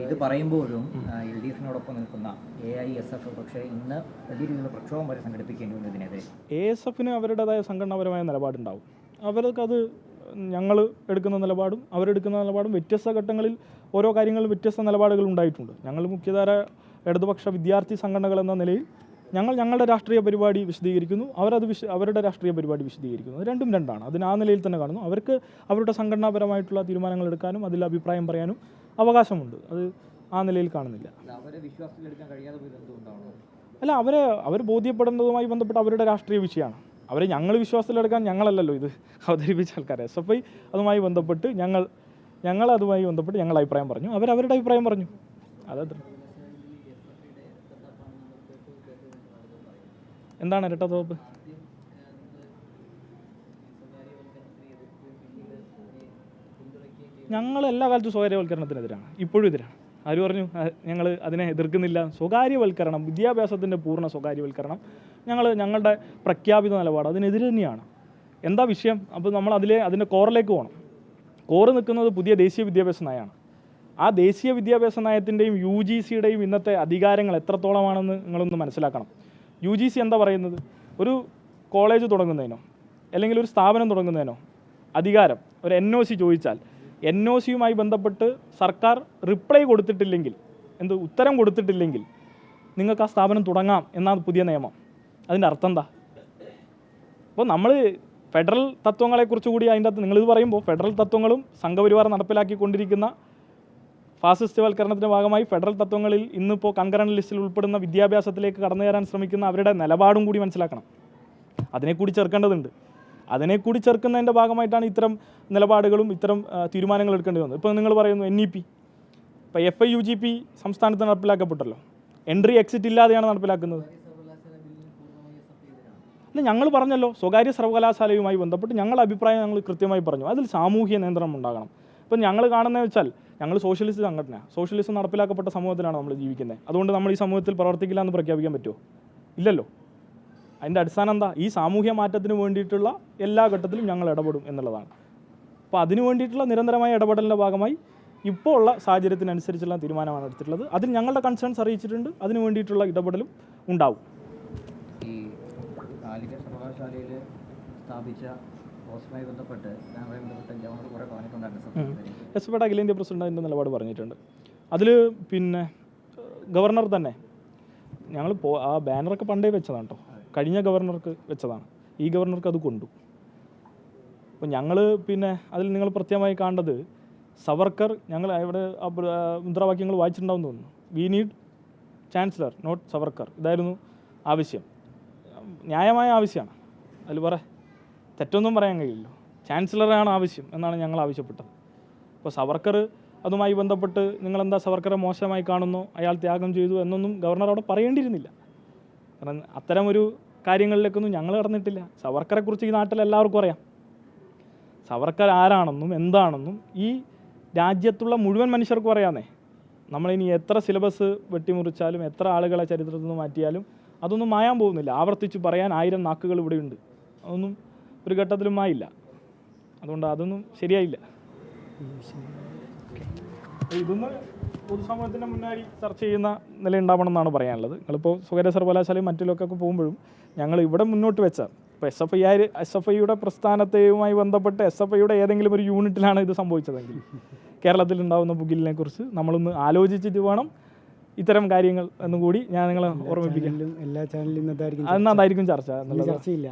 ഇത് പറയുമ്പോഴും L D എഫിനോടൊപ്പം നിൽക്കുന്ന AISF പക്ഷേ ഇന്ന് വലിയ രീതിയിലുള്ള പ്രക്ഷോഭം വരെ സംഘടിപ്പിക്കേണ്ടി വന്നു ഇതിനെതിരെ. ASFന് അവരുടേതായ സംഘടനാപരമായ നിലപാടുണ്ടാവും. അവർക്കത് ഞങ്ങൾ എടുക്കുന്ന നിലപാടും അവരെടുക്കുന്ന നിലപാടും വ്യത്യസ്ത ഘട്ടങ്ങളിൽ ഓരോ കാര്യങ്ങളും വ്യത്യസ്ത നിലപാടുകൾ ഉണ്ടായിട്ടുണ്ട്. ഞങ്ങൾ മുഖ്യധാര ഇടതുപക്ഷ വിദ്യാർത്ഥി സംഘടനകൾ എന്ന നിലയിൽ ഞങ്ങളുടെ രാഷ്ട്രീയ പരിപാടി വിശദീകരിക്കുന്നു, അവരുടെ രാഷ്ട്രീയ പരിപാടി വിശദീകരിക്കുന്നു. രണ്ടും രണ്ടാണ്. അതിന് ആ നിലയിൽ തന്നെ കാണുന്നു. അവർക്ക് അവരുടെ സംഘടനാപരമായിട്ടുള്ള തീരുമാനങ്ങൾ എടുക്കാനും അതിൽ അഭിപ്രായം പറയാനും അവകാശമുണ്ട്. അത് ആ നിലയിൽ കാണുന്നില്ല. അല്ല, അവർ ബോധ്യപ്പെടേണ്ടതുമായി ബന്ധപ്പെട്ട് അവരുടെ രാഷ്ട്രീയ വിഷയമാണ്. അവരെ ഞങ്ങൾ വിശ്വാസത്തിലെടുക്കാൻ ഞങ്ങളല്ലല്ലോ ഇത് അവതരിപ്പിച്ച ആൾക്കാർ. SFI അതുമായി ബന്ധപ്പെട്ട് ഞങ്ങൾ അതുമായി ബന്ധപ്പെട്ട് ഞങ്ങൾ അഭിപ്രായം പറഞ്ഞു, അവരുടെ അഭിപ്രായം പറഞ്ഞു. അതത്ര. എന്താണ് ഇരട്ട തോപ്പ്? ഞങ്ങൾ എല്ലാ കാലത്തും സ്വകാര്യവൽക്കരണത്തിനെതിരാണ്, ഇപ്പോഴും എതിരാണ്. ആര് പറഞ്ഞു ഞങ്ങൾ അതിനെ എതിർക്കുന്നില്ല? സ്വകാര്യവൽക്കരണം, വിദ്യാഭ്യാസത്തിൻ്റെ പൂർണ്ണ സ്വകാര്യവൽക്കരണം ഞങ്ങളുടെ പ്രഖ്യാപിത നിലപാട് അതിനെതിരെ തന്നെയാണ്. എന്താ വിഷയം? അപ്പോൾ നമ്മൾ അതിൻ്റെ കോറിലേക്ക് പോകണം. കോറ് നിൽക്കുന്നത് പുതിയ ദേശീയ വിദ്യാഭ്യാസ നയമാണ്. ആ ദേശീയ വിദ്യാഭ്യാസ നയത്തിൻ്റെയും UGCയുടെയും ഇന്നത്തെ അധികാരങ്ങൾ എത്രത്തോളമാണെന്ന് നിങ്ങളൊന്ന് മനസ്സിലാക്കണം. UGC എന്താ പറയുന്നത്? ഒരു കോളേജ് തുടങ്ങുന്നതിനോ അല്ലെങ്കിൽ ഒരു സ്ഥാപനം തുടങ്ങുന്നതിനോ അധികാരം ഒരു NOC ചോദിച്ചാൽ NOCയുമായി ബന്ധപ്പെട്ട് സർക്കാർ റിപ്ലൈ കൊടുത്തിട്ടില്ലെങ്കിൽ, ഉത്തരം കൊടുത്തിട്ടില്ലെങ്കിൽ നിങ്ങൾക്ക് ആ സ്ഥാപനം തുടങ്ങാം എന്നാണ് പുതിയ നിയമം. അതിൻ്റെ അർത്ഥം എന്താ? അപ്പോൾ നമ്മൾ ഫെഡറൽ തത്വങ്ങളെക്കുറിച്ച് കൂടി അതിൻ്റെ അകത്ത് നിങ്ങളിത് പറയുമ്പോൾ ഫെഡറൽ തത്വങ്ങളും സംഘപരിവാർ നടപ്പിലാക്കിക്കൊണ്ടിരിക്കുന്ന ഫാസിസ്റ്റ് വൽക്കരണത്തിൻ്റെ ഭാഗമായി ഫെഡറൽ തത്വങ്ങളിൽ ഇന്നിപ്പോൾ കൺകറന്റ് ലിസ്റ്റിൽ ഉൾപ്പെടുന്ന വിദ്യാഭ്യാസത്തിലേക്ക് കടന്നു കയറാൻ ശ്രമിക്കുന്ന അവരുടെ നിലപാടും കൂടി മനസ്സിലാക്കണം. അതിനെക്കൂടി ചേർക്കേണ്ടതുണ്ട്. അതിനെക്കൂടി ചേർക്കുന്നതിൻ്റെ ഭാഗമായിട്ടാണ് ഇത്തരം നിലപാടുകളും ഇത്തരം തീരുമാനങ്ങൾ എടുക്കേണ്ടി വന്നത്. ഇപ്പോൾ നിങ്ങൾ പറയുന്നു NEP, ഇപ്പോൾ FIUGP സംസ്ഥാനത്ത് നടപ്പിലാക്കപ്പെട്ടല്ലോ. എൻട്രി എക്സിറ്റ് ഇല്ലാതെയാണ് നടപ്പിലാക്കുന്നത്. അല്ല, ഞങ്ങൾ പറഞ്ഞല്ലോ സ്വകാര്യ സർവകലാശാലയുമായി ബന്ധപ്പെട്ട് ഞങ്ങളുടെ അഭിപ്രായം ഞങ്ങൾ കൃത്യമായി പറഞ്ഞു. അതിൽ സാമൂഹ്യ നിയന്ത്രണം ഉണ്ടാകണം. ഇപ്പം ഞങ്ങൾ കാണുന്നത് വെച്ചാൽ ഞങ്ങൾ സോഷ്യലിസ്റ്റ് സംഘടന, സോഷ്യലിസം നടപ്പിലാക്കപ്പെട്ട സമൂഹത്തിലാണ് നമ്മൾ ജീവിക്കുന്നത്. അതുകൊണ്ട് നമ്മൾ ഈ സമൂഹത്തിൽ പ്രവർത്തിക്കില്ല എന്ന് പ്രഖ്യാപിക്കാൻ പറ്റുമോ? ഇല്ലല്ലോ. അതിൻ്റെ അടിസ്ഥാനം എന്താ? ഈ സാമൂഹ്യ മാറ്റത്തിന് വേണ്ടിയിട്ടുള്ള എല്ലാ ഘട്ടത്തിലും ഞങ്ങൾ ഇടപെടും എന്നുള്ളതാണ്. അപ്പോൾ അതിനു വേണ്ടിയിട്ടുള്ള നിരന്തരമായ ഇടപെടലിൻ്റെ ഭാഗമായി ഇപ്പോൾ ഉള്ള സാഹചര്യത്തിനനുസരിച്ചുള്ള തീരുമാനമാണ് എടുത്തിട്ടുള്ളത്. അതിൽ ഞങ്ങളുടെ കൺസേൺസ് അറിയിച്ചിട്ടുണ്ട്. അതിനു വേണ്ടിയിട്ടുള്ള ഇടപെടലും ഉണ്ടാവും. ഈ കാലിക്കറ്റ് സർവകലാശാലയിൽ സ്ഥാപിച്ച കോഴ്സുമായി ബന്ധപ്പെട്ട് കുറേ പറഞ്ഞിട്ടുണ്ടായിരുന്നു. SFIയുടെ അഖിലേന്ത്യാ പ്രസിഡന്റ് അതിൻ്റെ നിലപാട് പറഞ്ഞിട്ടുണ്ട്. അതിൽ പിന്നെ ഗവർണർ തന്നെ ഞങ്ങൾ ആ ബാനറൊക്കെ പണ്ടേ വെച്ചതാണ് കേട്ടോ. കഴിഞ്ഞ ഗവർണർക്ക് വെച്ചതാണ്. ഈ ഗവർണർക്ക് അത് കൊണ്ടു. അപ്പോൾ ഞങ്ങൾ പിന്നെ അതിൽ നിങ്ങൾ പ്രത്യേകമായി കാണേണ്ടത് സവർക്കർ, ഞങ്ങൾ ഇവിടെ മുദ്രാവാക്യങ്ങൾ വായിച്ചിട്ടുണ്ടാവുമെന്ന് തോന്നുന്നു. We need chancellor not Savarkar. ഇതായിരുന്നു ആവശ്യം. ന്യായമായ ആവശ്യമാണ്. അതിൽ തെറ്റൊന്നും പറയാൻ കഴിയില്ലല്ലോ. ചാൻസലറാണ് ആവശ്യം എന്നാണ് ഞങ്ങൾ ആവശ്യപ്പെട്ടത്. അപ്പോൾ സവർക്കർ അതുമായി ബന്ധപ്പെട്ട് നിങ്ങളെന്താ സവർക്കറെ മോശമായി കാണുന്നു, അയാൾ ത്യാഗം ചെയ്തു എന്നൊന്നും ഗവർണർ അവിടെ പറയേണ്ടിയിരുന്നില്ല. കാരണം അത്തരമൊരു കാര്യങ്ങളിലേക്കൊന്നും ഞങ്ങൾ കടന്നിട്ടില്ല. സവർക്കറെക്കുറിച്ച് ഈ നാട്ടിൽ എല്ലാവർക്കും അറിയാം. സവർക്കർ ആരാണെന്നും എന്താണെന്നും ഈ രാജ്യത്തുള്ള മുഴുവൻ മനുഷ്യർക്കും അറിയാമെന്നേ. നമ്മളിനി എത്ര സിലബസ് വെട്ടിമുറിച്ചാലും എത്ര ആളുകളെ ചരിത്രത്തിൽ നിന്ന് മാറ്റിയാലും അതൊന്നും മായാൻ പോകുന്നില്ല. ആവർത്തിച്ച് പറയാൻ 1000 നാക്കുകൾ ഇവിടെയുണ്ട്. അതൊന്നും ഒരു ഘട്ടത്തിലും ആയില്ല. അതുകൊണ്ട് അതൊന്നും ശരിയായില്ല. ഇതൊന്ന് പൊതുസമൂഹത്തിൻ്റെ മുന്നായി ചർച്ച ചെയ്യുന്ന നില ഉണ്ടാവണം എന്നാണ് പറയാനുള്ളത്. നിങ്ങളിപ്പോൾ സ്വകാര്യ സർവകലാശാലയും മറ്റിലൊക്കെ പോകുമ്പോഴും ഞങ്ങൾ ഇവിടെ മുന്നോട്ട് വെച്ച ഇപ്പോൾ SFIയുടെ പ്രസ്ഥാനത്തെയുമായി ബന്ധപ്പെട്ട് SFIയുടെ ഏതെങ്കിലും ഒരു യൂണിറ്റിലാണ് ഇത് സംഭവിച്ചതെങ്കിൽ കേരളത്തിൽ ഉണ്ടാകുന്ന പുകിലിനെ കുറിച്ച് നമ്മളൊന്ന് ആലോചിച്ചിട്ട് വേണം ഇത്തരം കാര്യങ്ങൾ എന്നും കൂടി ഞാൻ നിങ്ങളെ ഓർമ്മിപ്പിക്കാം. എല്ലാ ചാനലിലും അതായിരിക്കും ചർച്ച. ചർച്ചയില്ല.